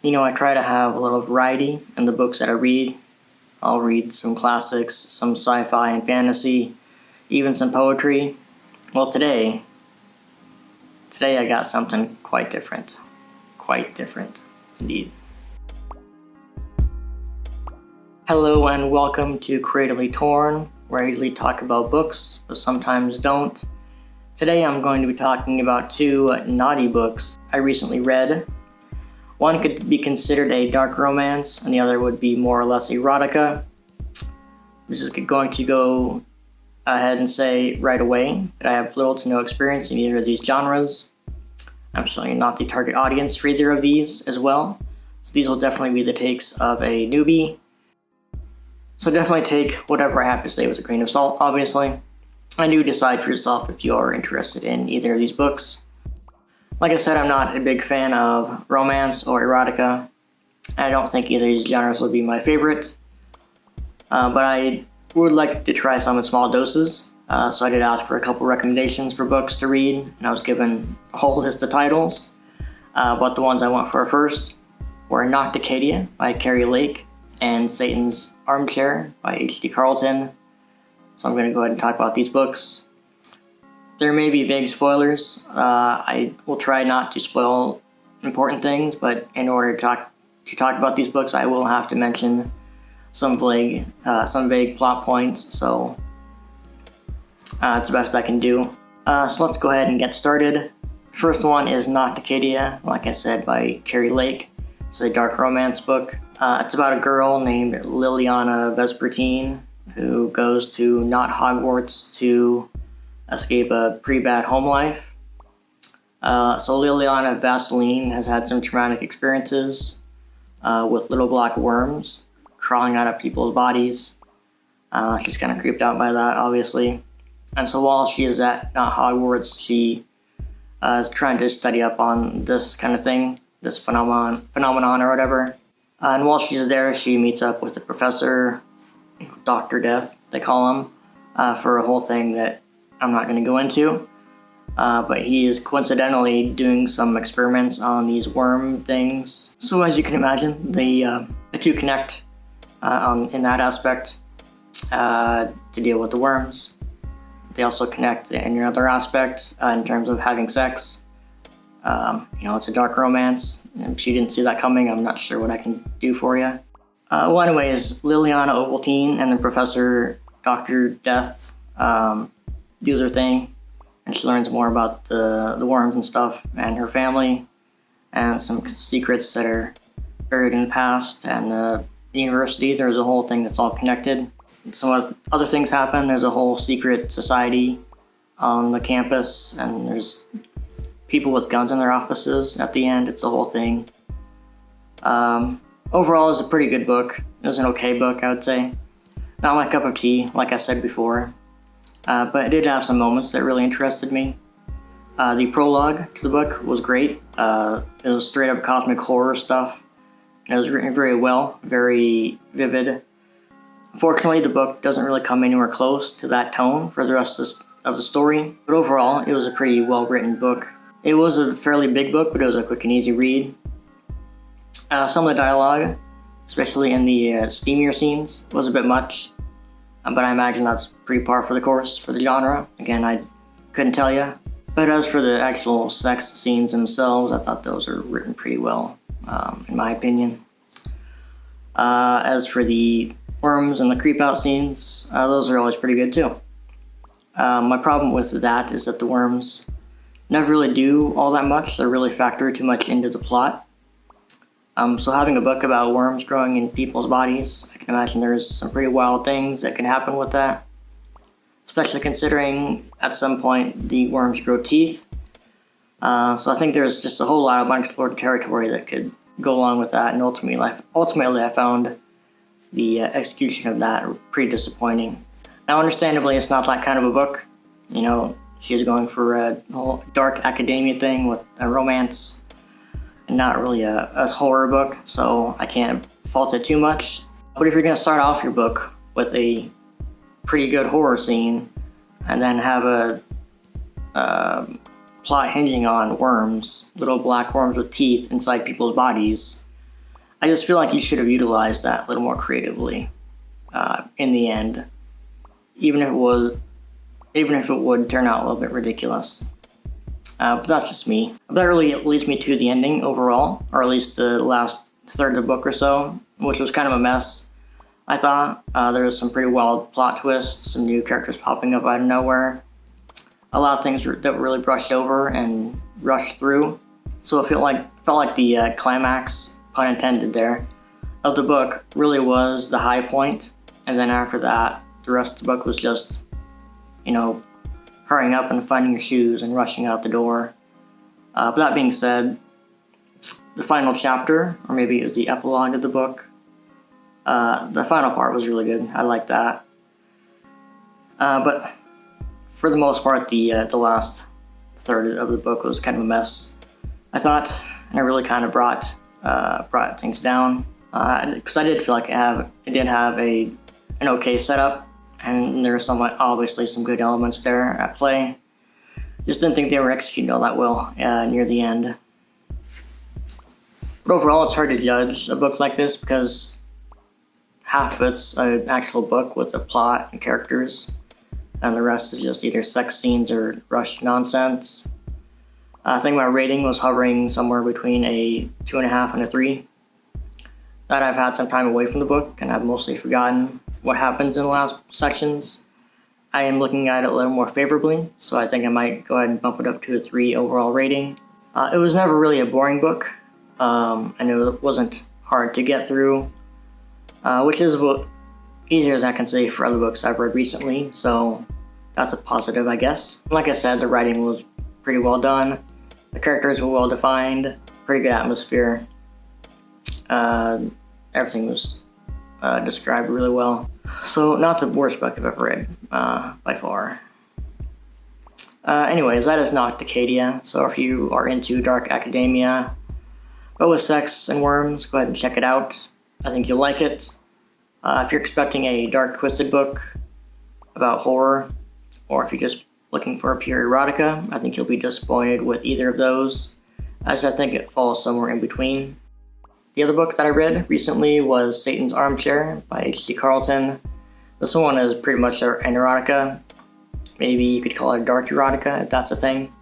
I try to have a little variety in the books that I read. I'll read some classics, some sci-fi and fantasy, even some poetry. Well, today I got something quite different. Quite different, indeed. Hello and welcome to Creatively Torn, where I usually talk about books, but sometimes don't. Today I'm going to be talking about two naughty books I recently read. One could be considered a dark romance, and the other would be more or less erotica. I'm just going to go ahead and say right away that I have little to no experience in either of these genres. I'm certainly not the target audience for either of these as well, so these will definitely be the takes of a newbie. So definitely take whatever I have to say with a grain of salt, obviously. And do decide for yourself if you are interested in either of these books. Like I said, I'm not a big fan of romance or erotica. I don't think either of these genres would be my favorite. But I would like to try some in small doses. So I did ask for a couple recommendations for books to read, and I was given a whole list of titles. But the ones I went for first were Nocticadia by Carrie Lake and Satan's Armchair by H.D. Carlton. So I'm going to go ahead and talk about these books. There may be vague spoilers. I will try not to spoil important things, but in order to talk about these books, I will have to mention some vague plot points. So it's the best I can do. So let's go ahead and get started. First one is Nocticadia, like I said, by Carrie Lake. It's a dark romance book. It's about a girl named Liliana Vespertine who goes to not Hogwarts to escape a pretty bad home life. So Liliana Vaseline has had some traumatic experiences with little black worms crawling out of people's bodies. She's kind of creeped out by that, obviously. And so while she is at not Hogwarts, she is trying to study up on this kind of thing, this phenomenon or whatever. And while she's there, she meets up with a professor, Dr. Death, they call him, for a whole thing that I'm not going to go into. But he is coincidentally doing some experiments on these worm things. So as you can imagine, the two connect in that aspect to deal with the worms. They also connect in another aspect in terms of having sex. It's a dark romance. If she didn't see that coming, I'm not sure what I can do for you. Well, anyways, Liliana Ovaltine and the Professor Dr. Death do their thing, and she learns more about the worms and stuff, and her family, and some secrets that are buried in the past, and the university. There's a whole thing that's all connected. Some other things happen. There's a whole secret society on the campus, and there's people with guns in their offices at the end. It's a whole thing. Overall, it's a pretty good book. It was an okay book, I would say. Not my cup of tea, like I said before. But it did have some moments that really interested me. The prologue to the book was great. It was straight up cosmic horror stuff. It was written very well, very vivid. Unfortunately, the book doesn't really come anywhere close to that tone for the rest of the story. But overall, it was a pretty well-written book. It was a fairly big book, but it was a quick and easy read. Some of the dialogue, especially in the steamier scenes, was a bit much. But I imagine that's pretty par for the course for the genre. Again, I couldn't tell you. But as for the actual sex scenes themselves, I thought those were written pretty well, in my opinion. As for the worms and the creep-out scenes, those are always pretty good too. My problem with that is that the worms never really do all that much. They really factor too much into the plot. So having a book about worms growing in people's bodies, I can imagine there's some pretty wild things that can happen with that. Especially considering at some point the worms grow teeth. So I think there's just a whole lot of unexplored territory that could go along with that. And ultimately I found the execution of that pretty disappointing. Now understandably, it's not that kind of a book. She was going for a whole dark academia thing with a romance. Not really a horror book, so I can't fault it too much. But if you're going to start off your book with a pretty good horror scene and then have a plot hinging on worms, little black worms with teeth inside people's bodies, I just feel like you should have utilized that a little more creatively in the end, even if it would turn out a little bit ridiculous. But that's just me. But that really leads me to the ending overall, or at least the last third of the book or so, which was kind of a mess. I thought there was some pretty wild plot twists, some new characters popping up out of nowhere, a lot of things that were really brushed over and rushed through. So it felt like the climax, pun intended there, of the book really was the high point, and then after that, the rest of the book was just, hurrying up and finding your shoes and rushing out the door. But that being said, the final chapter, or maybe it was the epilogue of the book, the final part was really good. I liked that. But for the most part, the last third of the book was kind of a mess, I thought, and it really kind of brought things down. Because I did feel like it did have an okay setup, and there were obviously some good elements there at play. Just didn't think they were executed all that well near the end. But overall, it's hard to judge a book like this because half of it's an actual book with a plot and characters, and the rest is just either sex scenes or rushed nonsense. I think my rating was hovering somewhere between a 2.5 and a 3. That I've had some time away from the book, and I've mostly forgotten what happens in the last sections. I am looking at it a little more favorably, so I think I might go ahead and bump it up to a 3 overall rating. It was never really a boring book, and it wasn't hard to get through, which is easier as I can say for other books I've read recently, so that's a positive, I guess. Like I said, the writing was pretty well done, the characters were well defined, pretty good atmosphere. Everything was described really well. So, not the worst book I've ever read, by far. Anyways, that is Nocticadia. So if you are into dark academia, but with sex and worms, go ahead and check it out. I think you'll like it. If you're expecting a dark, twisted book about horror, or if you're just looking for a pure erotica, I think you'll be disappointed with either of those, as I think it falls somewhere in between. The other book that I read recently was Satan's Armchair by H.D. Carlton. This one is pretty much an erotica. Maybe you could call it a dark erotica, if that's a thing.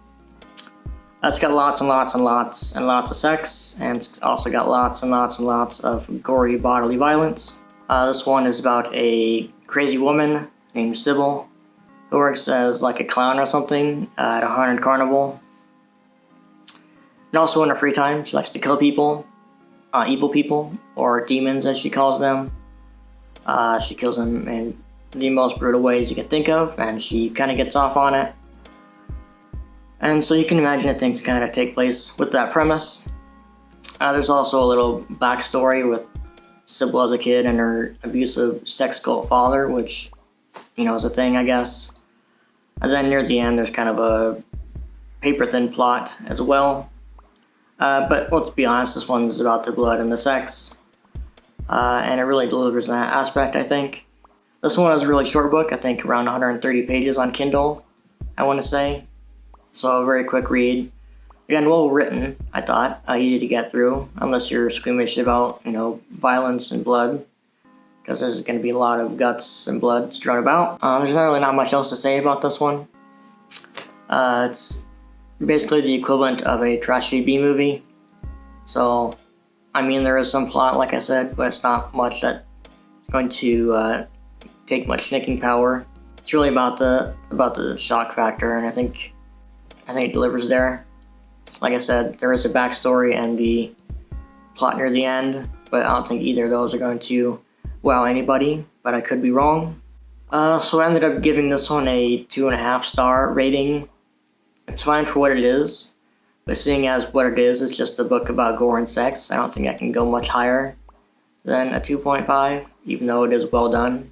It's got lots and lots and lots and lots of sex, and it's also got lots and lots and lots of gory bodily violence. This one is about a crazy woman named Sybil who works as like a clown or something at a haunted carnival. And also in her free time, she likes to kill people. Evil people, or demons as she calls them. She kills them in the most brutal ways you can think of, and she kind of gets off on it. And so you can imagine that things kind of take place with that premise. There's also a little backstory with Sybil as a kid and her abusive sex cult father, which, is a thing, I guess. And then near the end, there's kind of a paper-thin plot as well. But let's be honest, this one's about the blood and the sex, and it really delivers that aspect, I think. This one is a really short book, I think around 130 pages on Kindle, I want to say. So a very quick read. Again, well written, I thought, easy to get through, unless you're squeamish about, violence and blood, because there's going to be a lot of guts and blood strewn about. There's not much else to say about this one. It's basically the equivalent of a trashy B-movie. So, there is some plot, like I said, but it's not much that's going to take much thinking power. It's really about the shock factor, and I think it delivers there. Like I said, there is a backstory and the plot near the end, but I don't think either of those are going to wow anybody, but I could be wrong. So I ended up giving this one a 2.5 star rating. It's fine for what it is, but seeing as what it is just a book about gore and sex, I don't think I can go much higher than a 2.5, even though it is well done.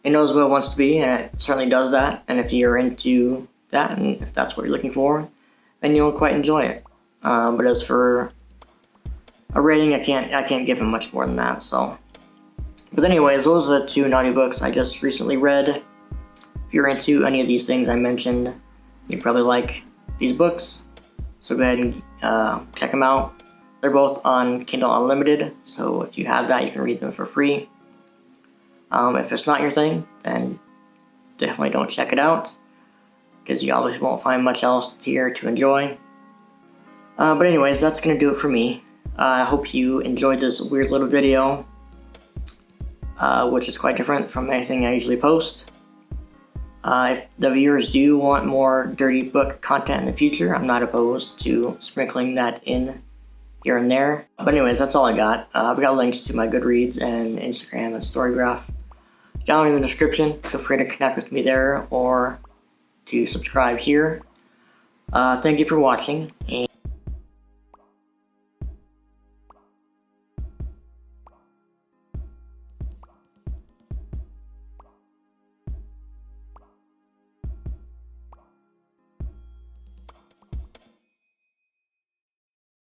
It knows what it wants to be, and it certainly does that, and if you're into that, and if that's what you're looking for, then you'll quite enjoy it. But as for a rating, I can't give it much more than that, so. But anyways, those are the 2 naughty books I just recently read. If you're into any of these things I mentioned, you'd probably like these books, so go ahead and check them out. They're both on Kindle Unlimited, so if you have that, you can read them for free. If it's not your thing, then definitely don't check it out, because you obviously won't find much else here to enjoy. But anyways, that's going to do it for me. I hope you enjoyed this weird little video, which is quite different from anything I usually post. If the viewers do want more dirty book content in the future, I'm not opposed to sprinkling that in here and there. But anyways, that's all I got. I've got links to my Goodreads and Instagram and Storygraph down in the description. Feel free to connect with me there or to subscribe here. Thank you for watching.